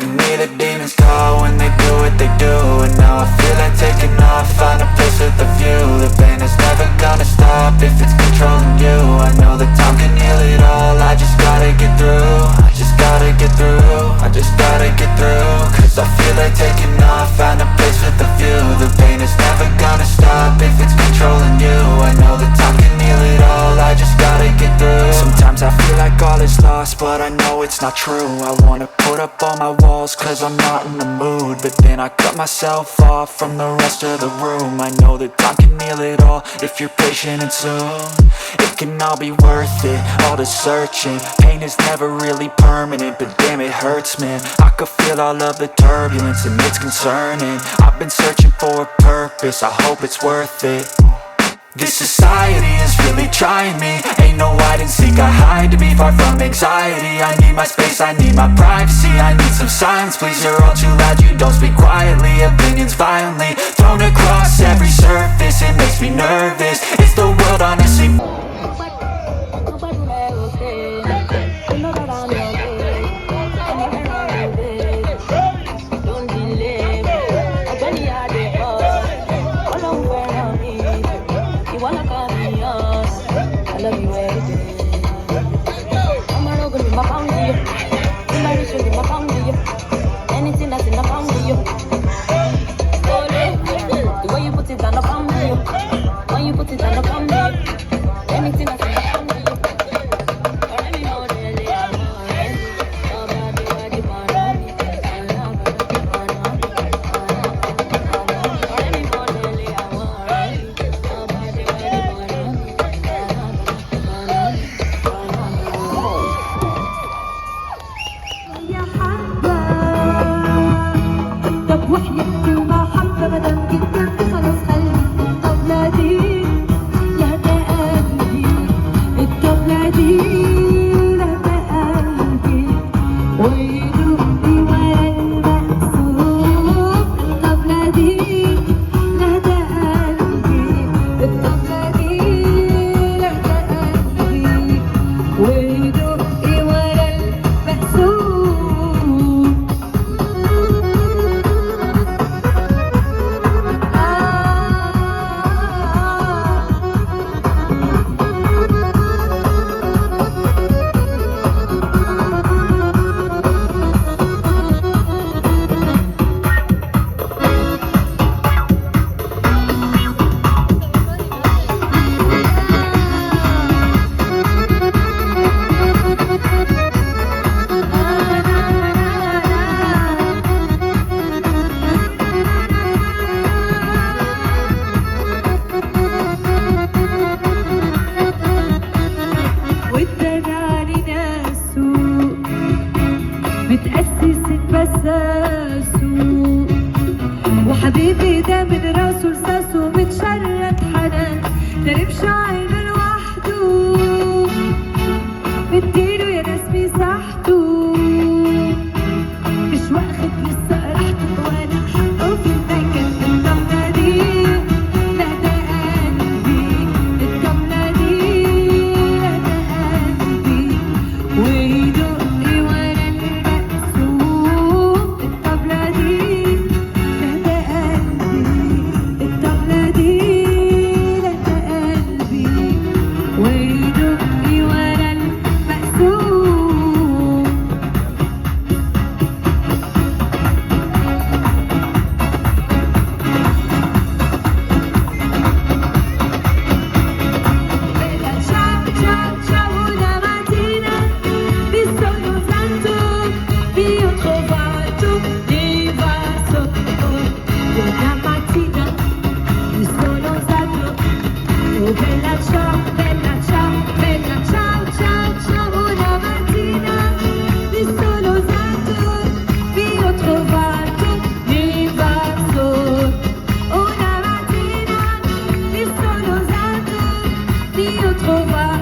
in me, the demons call when they do what they do. And now I feel like taking off, find a place with a view. The pain is never gonna stop if it's controlling you. I know that time can heal it all, I just gotta get through. I just gotta get through, I just gotta get through. Cause I feel like taking off, find a place with a view. The pain is never gonna stop if it's controlling you. I know that time can heal it all, I just gotta get through. Sometimes I feel like all is lost, but I know it's not true. I wanna put up all my walls cause I'm not in the mood, but then I cut myself off from the rest of the room. I know that time can heal it all if you're patient and soon. It can all be worth it, all the searching. Pain is never really permanent, but damn it hurts, man. I could feel all of the turbulence and it's concerning. I've been searching for a purpose, I hope it's worth it. This society is really trying me. Ain't no hide and seek, I hide to be far from anxiety. I need my space, I need my privacy. I need some silence, please, you're all too loud. You don't speak quietly, opinions violently thrown across every surface. It makes me nervous, it's the world honestly. Anything that's in the palm of you. The way you put it on the palm of you. When you put it on the palm of you. Anything that's in the palm of you. وحبيبي ده من راسه لساسه متشرد حنان ترب شعر لوحده مديله يا ناس مساحته مش واخد لسه راحته ولا حقه في المكان. الجملة دي لا ده قلبي، الجملة دي لا ده قلبي ويدق ورا المقسوم. الطبلة دي Io trovato